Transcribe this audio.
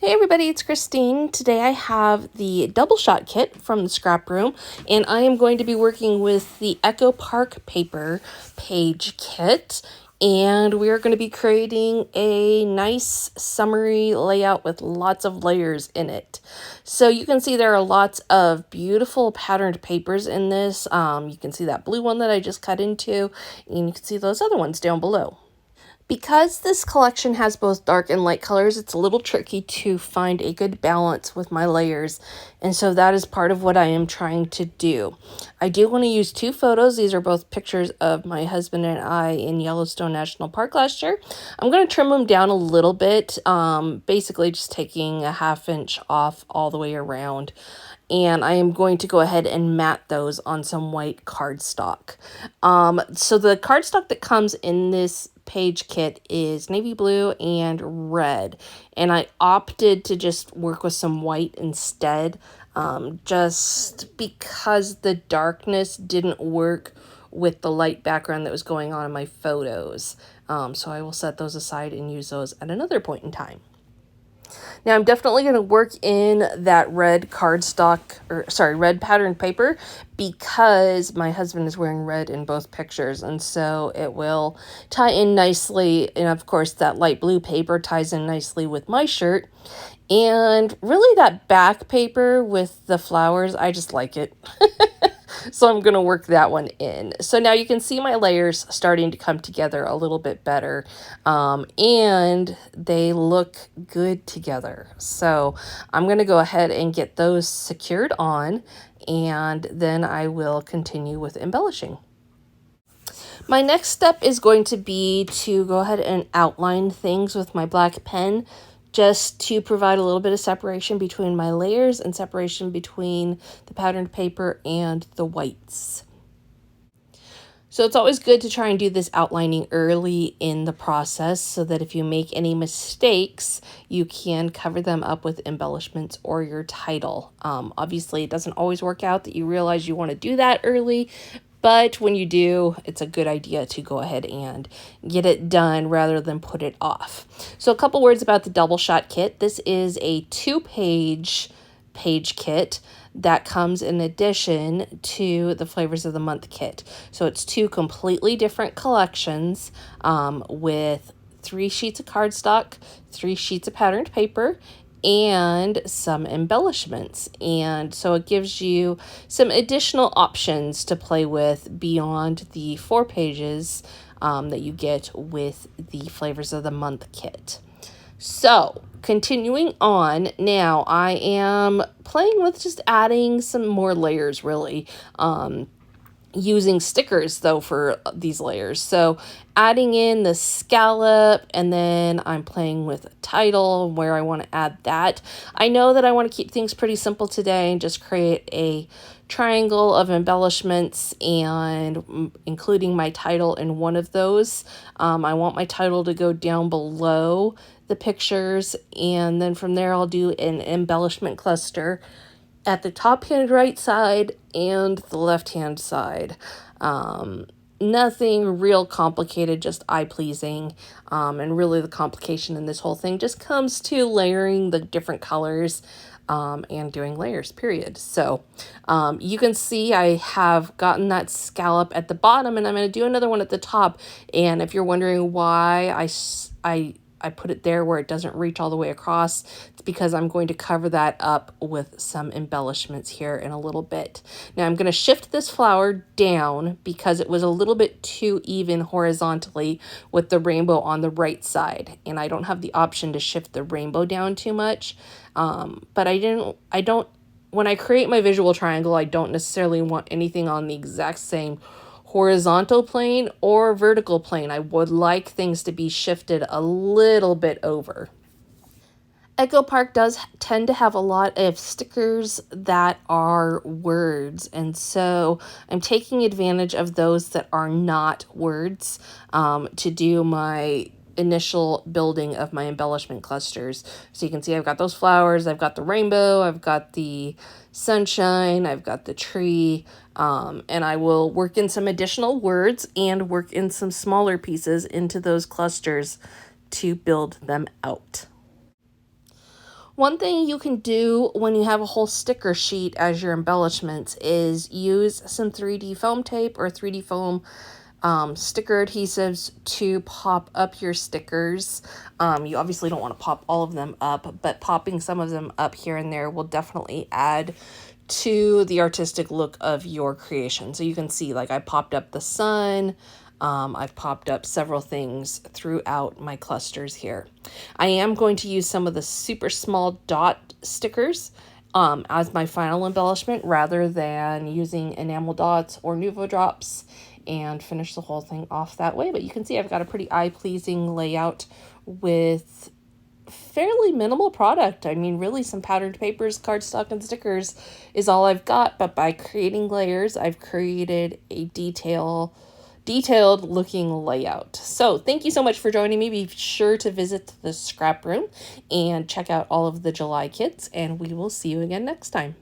Hey everybody, it's Christine. Today I have the DoubleShot kit from the scrap room, and I am going to be working with the Echo Park paper page kit, and we are going to be creating a nice summary layout with lots of layers in it. So you can see there are lots of beautiful patterned papers in this. You can see that blue one that I just cut into, and you can see those other ones down below. Because this collection has both dark and light colors, it's a little tricky to find a good balance with my layers, and so that is part of what I am trying to do. I do want to use two photos. These are both pictures of my husband and I in Yellowstone National Park last year. I'm going to trim them down a little bit, basically just taking a 1/2 inch off all the way around. And I am going to go ahead and mat those on some white cardstock. So the cardstock that comes in this page kit is navy blue and red, and I opted to just work with some white instead, just because the darkness didn't work with the light background that was going on in my photos. So I will set those aside and use those at another point in time. Now I'm definitely going to work in that red red patterned paper, because my husband is wearing red in both pictures, and so it will tie in nicely. And of course that light blue paper ties in nicely with my shirt. And really that back paper with the flowers, I just like it. So I'm going to work that one in. So now you can see my layers starting to come together a little bit better, and they look good together. So I'm going to go ahead and get those secured on, and then I will continue with embellishing. My next step is going to be to go ahead and outline things with my black pen, just to provide a little bit of separation between my layers and separation between the patterned paper and the whites. So it's always good to try and do this outlining early in the process, so that if you make any mistakes, you can cover them up with embellishments or your title. Obviously, it doesn't always work out that you realize you want to do that early, but when you do, it's a good idea to go ahead and get it done rather than put it off. So a couple words about the DoubleShot kit. This is a 2-page page kit that comes in addition to the Flavors of the Month kit. So it's 2 completely different collections, with 3 sheets of cardstock, 3 sheets of patterned paper, and some embellishments. And so it gives you some additional options to play with beyond the 4 pages that you get with the Flavors of the Month kit. So continuing on, now I am playing with just adding some more layers, really. Using stickers though for these layers. So adding in the scallop, and then I'm playing with a title where I want to add that. I know that I want to keep things pretty simple today and just create a triangle of embellishments, and including my title in one of those. I want my title to go down below the pictures, and then from there I'll do an embellishment cluster at the top hand right side and the left hand side. Nothing real complicated, just eye-pleasing, and really the complication in this whole thing just comes to layering the different colors, and doing layers, period. So you can see I have gotten that scallop at the bottom, and I'm going to do another one at the top. And if you're wondering why I put it there where it doesn't reach all the way across, it's because I'm going to cover that up with some embellishments here in a little bit. Now I'm going to shift this flower down because it was a little bit too even horizontally with the rainbow on the right side, and I don't have the option to shift the rainbow down too much. But when I create my visual triangle, I don't necessarily want anything on the exact same horizontal plane or vertical plane. I would like things to be shifted a little bit over. Echo Park does tend to have a lot of stickers that are words, and so I'm taking advantage of those that are not words to do my initial building of my embellishment clusters. So you can see I've got those flowers, I've got the rainbow, I've got the sunshine, I've got the tree, and I will work in some additional words and work in some smaller pieces into those clusters to build them out. One thing you can do when you have a whole sticker sheet as your embellishments is use some 3D foam tape or 3D foam sticker adhesives to pop up your stickers. You obviously don't want to pop all of them up, but popping some of them up here and there will definitely add to the artistic look of your creation. So you can see, like, I popped up the sun. I've popped up several things throughout my clusters here. I am going to use some of the super small dot stickers as my final embellishment rather than using enamel dots or Nuvo drops, and finish the whole thing off that way. But you can see I've got a pretty eye-pleasing layout with fairly minimal product. I mean, really, some patterned papers, cardstock, and stickers is all I've got, but by creating layers, I've created a detailed looking layout. So thank you so much for joining me. Be sure to visit the scrap room and check out all of the July kits, and we will see you again next time.